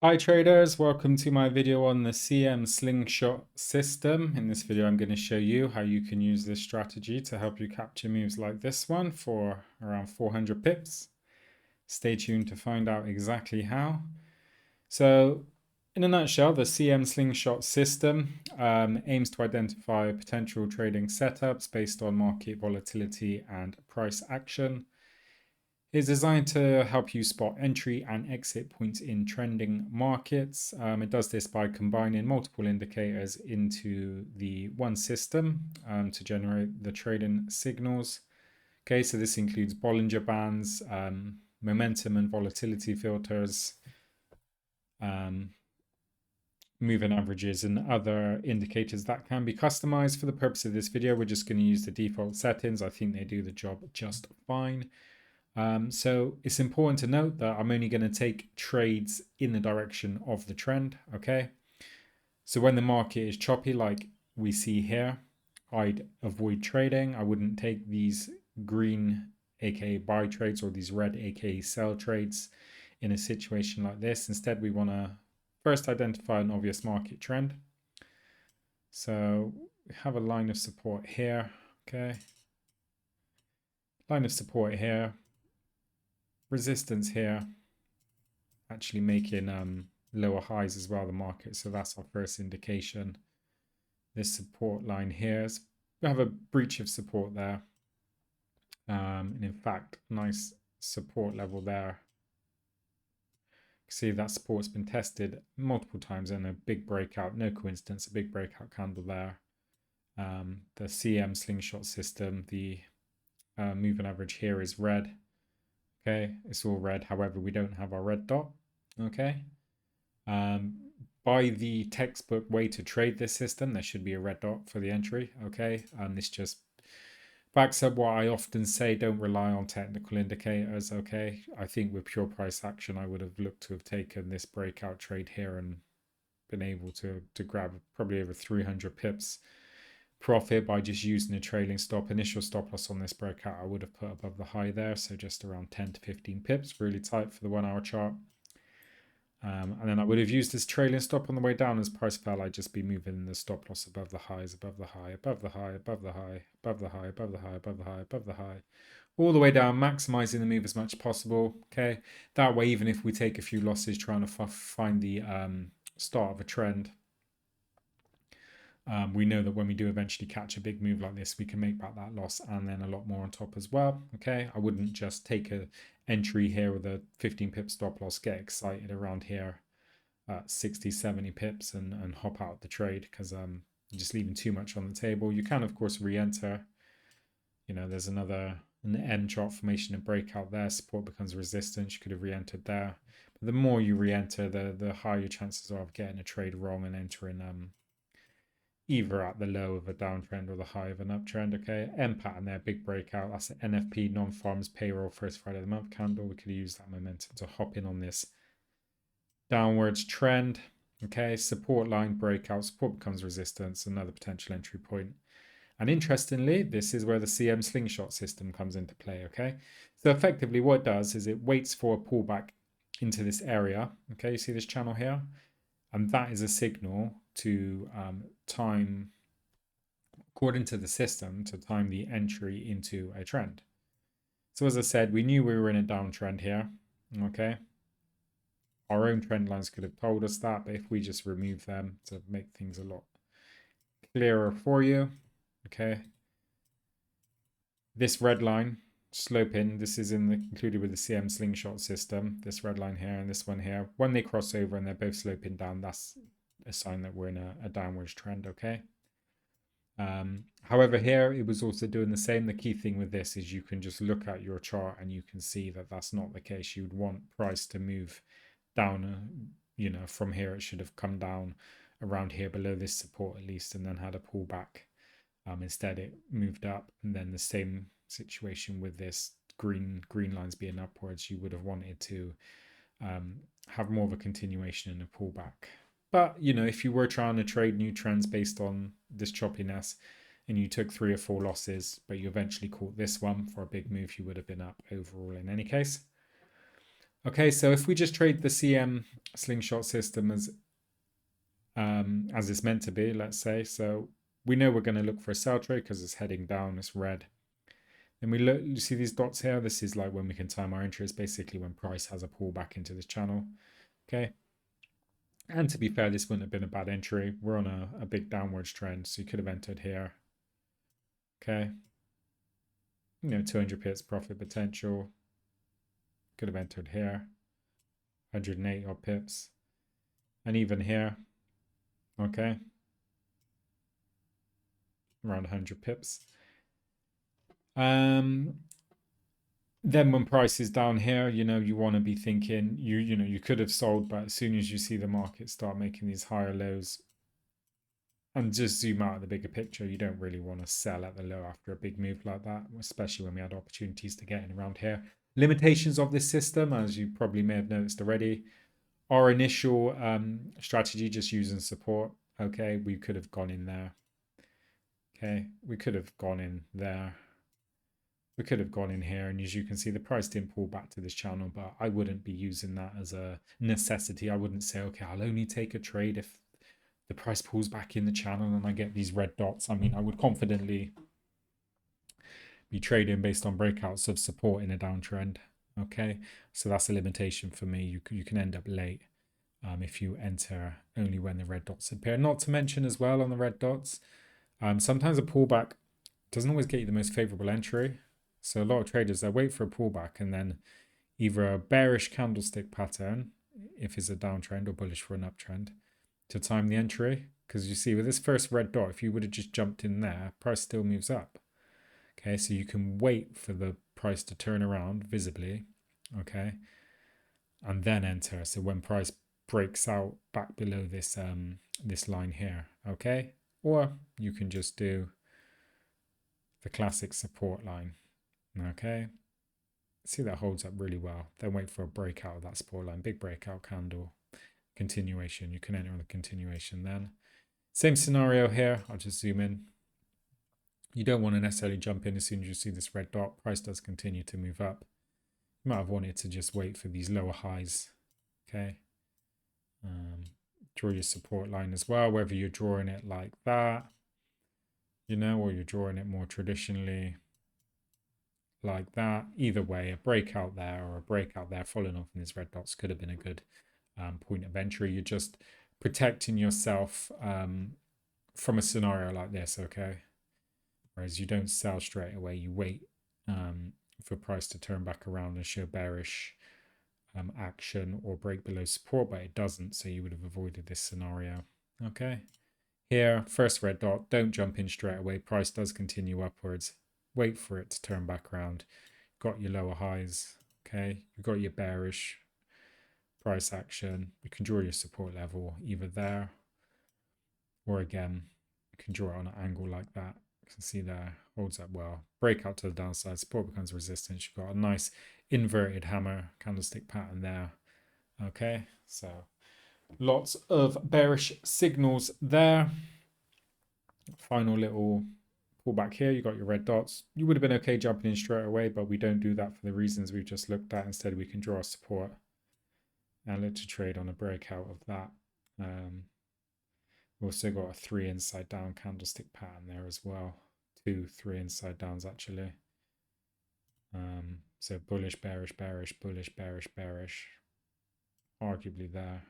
Hi traders, welcome to my video on the CM Slingshot system. In this video I'm going to show you how you can use this strategy to help you capture moves like this one for around 400 pips. Stay tuned to find out exactly how. So in a nutshell, the CM Slingshot system aims to identify potential trading setups based on market volatility and price action. Is designed to help you spot entry and exit points in trending markets. It does this by combining multiple indicators into the one system to generate the trading signals. Okay, so this includes Bollinger Bands, momentum and volatility filters, moving averages, and other indicators that can be customized. For the purpose of this video, we're just going to use the default settings. I think they do the job just fine. So it's important to note that I'm only going to take trades in the direction of the trend, okay? So when the market is choppy like we see here, I'd avoid trading. I wouldn't take these green aka buy trades or these red aka sell trades in a situation like this. Instead, we want to first identify an obvious market trend. So we have a line of support here, okay? Line of support here. Resistance here, actually making lower highs as well, the market. So that's our first indication. This support line here, we have a breach of support there. And in fact, nice support level there. See that support's been tested multiple times in a big breakout. No coincidence, a big breakout candle there. The CM Slingshot system, the moving average here is red. Okay, it's all red. However, we don't have our red dot. Okay. By the textbook way to trade this system, there should be a red dot for the entry. Okay. This just backs up what I often say, don't rely on technical indicators. Okay. I think with pure price action, I would have looked to have taken this breakout trade here and been able to grab probably over 300 pips profit by just using a trailing stop. Initial stop loss on this breakout I would have put above the high there, so just around 10 to 15 pips, really tight for the 1 hour chart. And then I would have used this trailing stop on the way down. As price fell, I'd just be moving the stop loss above the highs, above the high, above the high, above the high, above the high, above the high, above the high, above the high, all the way down, maximizing the move as much as possible. Okay, that way, even if we take a few losses trying to find the start of a trend, we know that when we do eventually catch a big move like this, we can make back that loss and then a lot more on top as well. Okay, I wouldn't just take a entry here with a 15 pip stop loss, get excited around here at 60, 70 pips and hop out the trade, because you're just leaving too much on the table. You can, of course, re-enter. You know, there's an M chart formation and breakout there. Support becomes resistance. You could have re-entered there. But the more you re-enter, the higher your chances are of getting a trade wrong and entering either at the low of a downtrend or the high of an uptrend. Okay, M pattern there, big breakout. That's the NFP, non-farms payroll, first Friday of the month candle. We could use that momentum to hop in on this downwards trend. Okay, support line breakout, support becomes resistance, another potential entry point. And interestingly, this is where the CM Slingshot system comes into play. Okay, so effectively what it does is it waits for a pullback into this area. Okay, you see this channel here? And that is a signal to time, according to the system, to time the entry into a trend. So as I said, we knew we were in a downtrend here. Okay. Our own trend lines could have told us that, but if we just remove them to make things a lot clearer for you. Okay. This red line, slope in, this is included with the CM Slingshot system, this red line here and this one here. When they cross over and they're both sloping down, that's a sign that we're in a downwards trend. Okay. However, here it was also doing the same. The key thing with this is you can just look at your chart and you can see that that's not the case. You would want price to move down, you know, from here it should have come down around here below this support at least, and then had a pullback. Instead it moved up, and then the same situation with this green lines being upwards. You would have wanted to have more of a continuation and a pullback. But, you know, if you were trying to trade new trends based on this choppiness and you took 3 or 4 losses, but you eventually caught this one for a big move, you would have been up overall in any case. Okay, so if we just trade the CM slingshot system as it's meant to be, let's say. So we know we're going to look for a sell trade because it's heading down, it's red. Then we look, you see these dots here? This is like when we can time our entry. It's basically when price has a pullback into this channel. Okay. And to be fair, this wouldn't have been a bad entry. We're on a big downwards trend, so you could have entered here. Okay. 200 pips profit potential. Could have entered here. 180 odd pips. And even here. Okay. Around 100 pips. Then when price is down here, you want to be thinking, you could have sold, but as soon as you see the market start making these higher lows, and just zoom out at the bigger picture, you don't really want to sell at the low after a big move like that, especially when we had opportunities to get in around here. Limitations of this system, as you probably may have noticed already, our initial strategy just using support. Okay, we could have gone in there. Okay, we could have gone in there. We could have gone in here, and as you can see, the price didn't pull back to this channel, but I wouldn't be using that as a necessity. I wouldn't say, okay, I'll only take a trade if the price pulls back in the channel and I get these red dots. I mean, I would confidently be trading based on breakouts of support in a downtrend. Okay, so that's a limitation for me. You can end up late if you enter only when the red dots appear. Not to mention as well on the red dots, sometimes a pullback doesn't always get you the most favorable entry. So a lot of traders, they wait for a pullback and then either a bearish candlestick pattern, if it's a downtrend, or bullish for an uptrend, to time the entry. Because you see with this first red dot, if you would have just jumped in there, price still moves up. Okay, so you can wait for the price to turn around visibly, okay, and then enter. So when price breaks out back below this this line here, okay, or you can just do the classic support line. Okay, see that holds up really well. Then wait for a breakout of that support line, big breakout candle, continuation. You can enter on the continuation then. Same scenario here. I'll just zoom in. You don't want to necessarily jump in as soon as you see this red dot. Price does continue to move up. You might have wanted to just wait for these lower highs. Okay. Draw your support line as well, whether you're drawing it like that, or you're drawing it more traditionally like that. Either way, a breakout there or a breakout there following on from these red dots could have been a good point of entry. You're just protecting yourself from a scenario like this, okay? Whereas you don't sell straight away, you wait for price to turn back around and show bearish action or break below support, but it doesn't, so you would have avoided this scenario. Okay, here, first red dot, don't jump in straight away. Price does continue upwards. Wait for it to turn back around. Got your lower highs. Okay, you've got your bearish price action. You can draw your support level either there or again, you can draw it on an angle like that. You can see there, holds up well. Breakout to the downside, support becomes resistance. You've got a nice inverted hammer candlestick pattern there. Okay, so lots of bearish signals there. Final little pullback here. You got your red dots. You would have been okay jumping in straight away, but we don't do that for the reasons we've just looked at. Instead, we can draw a support and look to trade on a breakout of that. We've also got a 3 inside down candlestick pattern there as well. 2, 3 inside downs actually. So bullish, bearish, bearish, bullish, bearish, bearish. Arguably there.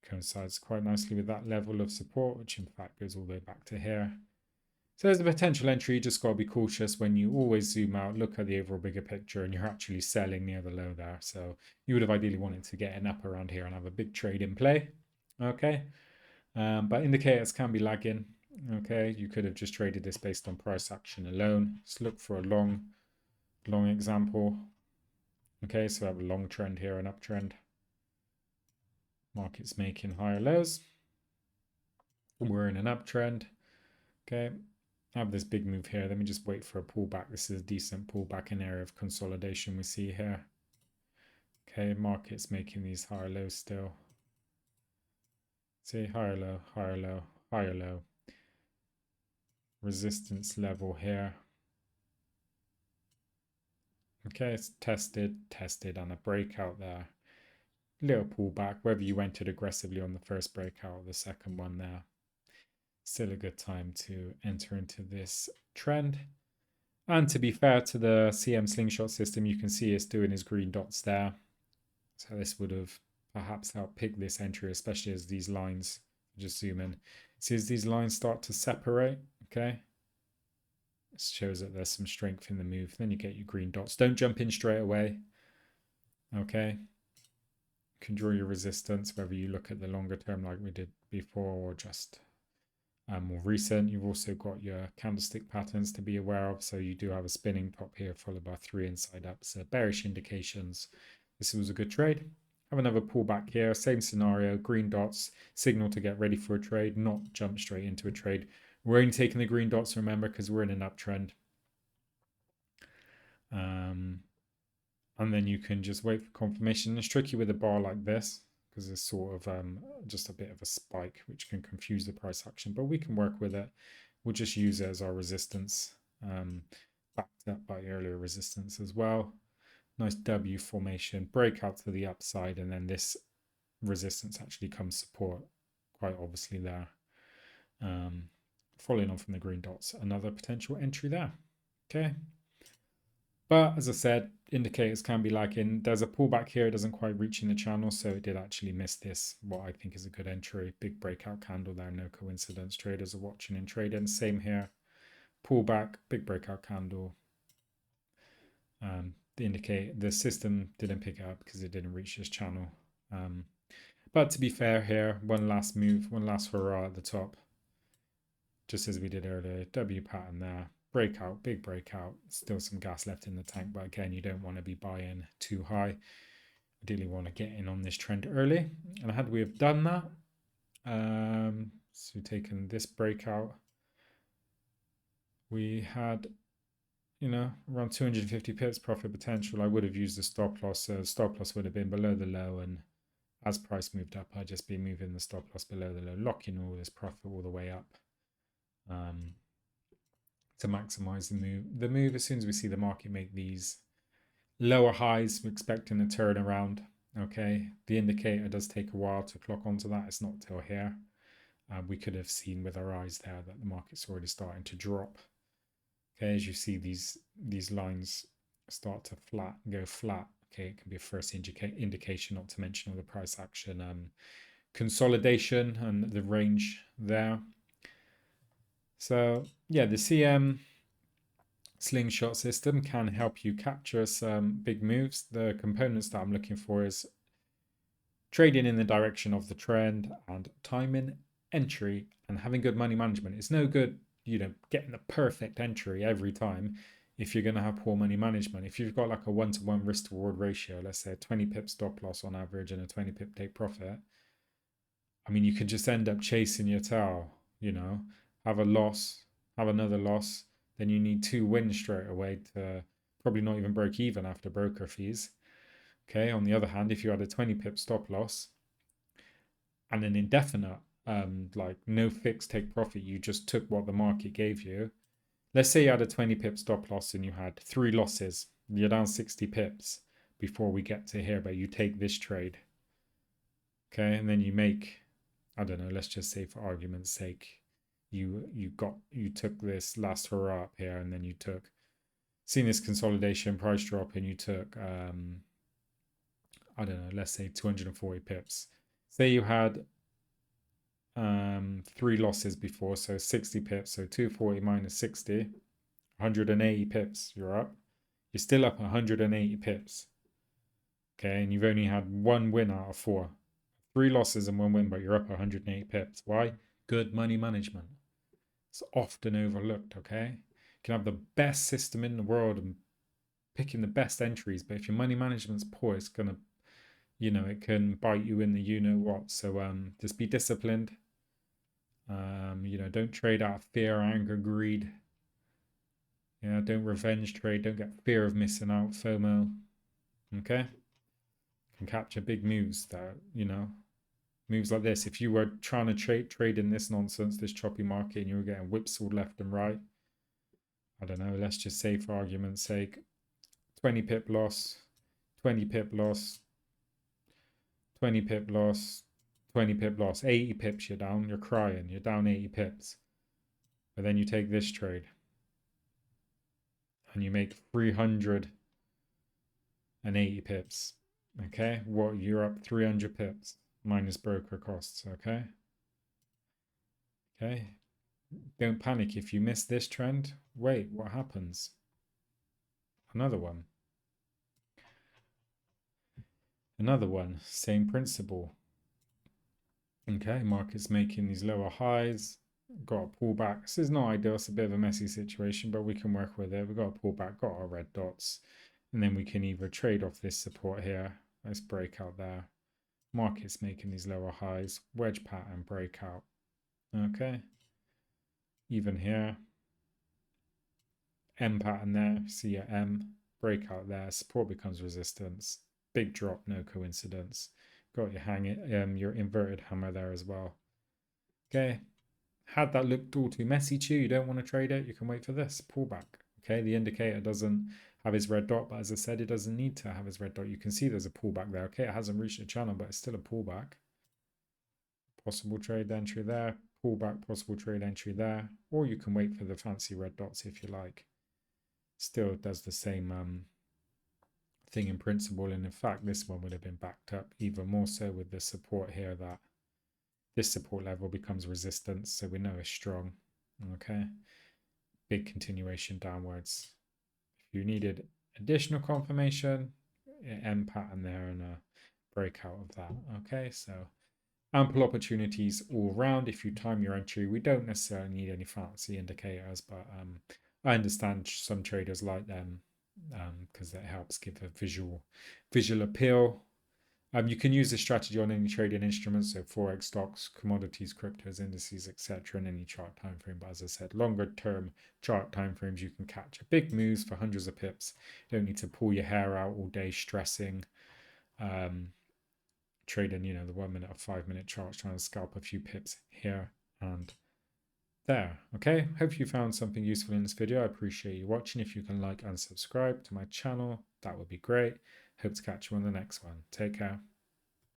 Coincides quite nicely with that level of support, which in fact goes all the way back to here. So there's a potential entry. You just got to be cautious when you always zoom out, look at the overall bigger picture, and you're actually selling near the low there. So you would have ideally wanted to get an up around here and have a big trade in play. Okay. But indicators can be lagging. Okay, you could have just traded this based on price action alone. Let's look for a long example. Okay, so I have a long trend here, an uptrend. Market's making higher lows. We're in an uptrend. Okay, I have this big move here. Let me just wait for a pullback. This is a decent pullback, an area of consolidation we see here. Okay, market's making these higher lows still. See, higher low, higher low, higher low. Resistance level here. Okay, it's tested, and a breakout there. little pullback, whether you entered aggressively on the first breakout or the second one there. Still a good time to enter into this trend. And to be fair to the CM Slingshot system, you can see it's doing his green dots there. So this would have perhaps helped pick this entry, especially as these lines, just zoom in. See as these lines start to separate, okay? This shows that there's some strength in the move. Then you get your green dots. Don't jump in straight away, okay? You can draw your resistance, whether you look at the longer term like we did before or just more recent. You've also got your candlestick patterns to be aware of. So you do have a spinning top here followed by 3 inside ups, bearish indications. This was a good trade. Have another pullback here, same scenario, green dots, signal to get ready for a trade, not jump straight into a trade. We're only taking the green dots, remember, because we're in an uptrend. And then you can just wait for confirmation. It's tricky with a bar like this because it's sort of just a bit of a spike, which can confuse the price action, but we can work with it. We'll just use it as our resistance, backed up by earlier resistance as well. Nice W formation, breakout to the upside, and then this resistance actually comes support, quite obviously there. Following on from the green dots, another potential entry there. Okay. But as I said, indicators can be lacking. There's a pullback here. It doesn't quite reach in the channel, so it did actually miss this, what I think is a good entry. Big breakout candle there, no coincidence. Traders are watching and trading. Same here. Pullback, big breakout candle. The system didn't pick it up because it didn't reach this channel. But to be fair here, one last move, one last hurrah at the top. Just as we did earlier, W pattern there. Breakout, big breakout, still some gas left in the tank, but again, you don't want to be buying too high. Ideally want to get in on this trend early. And had we have done that, so we've taken this breakout, we had, around 250 pips profit potential. I would have used the stop loss, so the stop loss would have been below the low, and as price moved up, I'd just be moving the stop loss below the low, locking all this profit all the way up. To maximize the move. The move, as soon as we see the market make these lower highs, we're expecting a turnaround. Okay, the indicator does take a while to clock onto that. It's not till here. We could have seen with our eyes there that the market's already starting to drop. Okay, as you see these lines start to go flat. Okay, it can be a first indication, not to mention all the price action, consolidation and the range there. So yeah, the CM Slingshot system can help you capture some big moves. The components that I'm looking for is trading in the direction of the trend and timing entry and having good money management. It's no good, getting the perfect entry every time if you're going to have poor money management. If you've got like a 1-to-1 risk to reward ratio, let's say a 20 pip stop loss on average and a 20 pip take profit, I mean, you could just end up chasing your tail, have a loss, have another loss, then you need 2 wins straight away to probably not even break even after broker fees. Okay, on the other hand, if you had a 20 pip stop loss and an indefinite, like no fixed take profit, you just took what the market gave you. Let's say you had a 20 pip stop loss and you had 3 losses. You're down 60 pips before we get to here, but you take this trade. Okay, and then you make, I don't know, let's just say for argument's sake, you took this last hurrah up here, and then you seen this consolidation price drop, and you took I don't know, let's say 240 pips. Say you had 3 losses before, so 60 pips, so 240 minus 60, 180 pips, you're up. You're still up 180 pips. Okay, and you've only had 1 win out of 4. 3 losses and 1 win, but you're up 180 pips. Why? Good money management. It's often overlooked, okay? You can have the best system in the world and picking the best entries, but if your money management's poor, it's going to, it can bite you in the you-know-what. So just be disciplined. Don't trade out of fear, anger, greed. Don't revenge trade. Don't get fear of missing out, FOMO. Okay? Can capture big moves that, moves like this. If you were trying to trade in this nonsense, this choppy market, and you were getting whipsawed left and right, I don't know, let's just say for argument's sake, 20 pip loss, 20 pip loss, 20 pip loss, 20 pip loss, 80 pips you're down, you're crying, you're down 80 pips. But then you take this trade and you make 380 pips. Okay, what, you're up 300 pips minus broker costs. Okay, okay, don't panic if you miss this trend. Wait, what happens? Another one, same principle. Okay, market's making these lower highs, got a pullback. This is not ideal, it's a bit of a messy situation, but we can work with it. We've got a pullback, got our red dots, and then we can either trade off this support here. Let's break out there. Market's making these lower highs, wedge pattern breakout. Okay, even here, M pattern there, see your M, breakout there, support becomes resistance, big drop, no coincidence. Got your inverted hammer there as well. Okay, had that looked all too messy to you, you don't want to trade it, you can wait for this pullback. Okay, the indicator doesn't have his red dot, but as I said, it doesn't need to have his red dot. You can see there's a pullback there. Okay, it hasn't reached the channel, but it's still a pullback. Possible trade entry there, pullback, possible trade entry there, or you can wait for the fancy red dots if you like. Still does the same thing in principle, and in fact this one would have been backed up even more so with the support here, that this support level becomes resistance, so we know it's strong. Okay, big continuation downwards. If you needed additional confirmation, M pattern there and a breakout of that. Okay, so ample opportunities all round if you time your entry. We don't necessarily need any fancy indicators, but I understand some traders like them because it helps give a visual appeal. You can use this strategy on any trading instruments, so Forex, stocks, commodities, cryptos, indices, etc., in any chart time frame. But as I said, longer term chart time frames, you can catch big moves for hundreds of pips. You don't need to pull your hair out all day stressing, trading, the 1 minute or 5 minute charts, trying to scalp a few pips here and there. Okay, hope you found something useful in this video. I appreciate you watching. If you can like and subscribe to my channel, that would be great. Hope to catch you on the next one. Take care.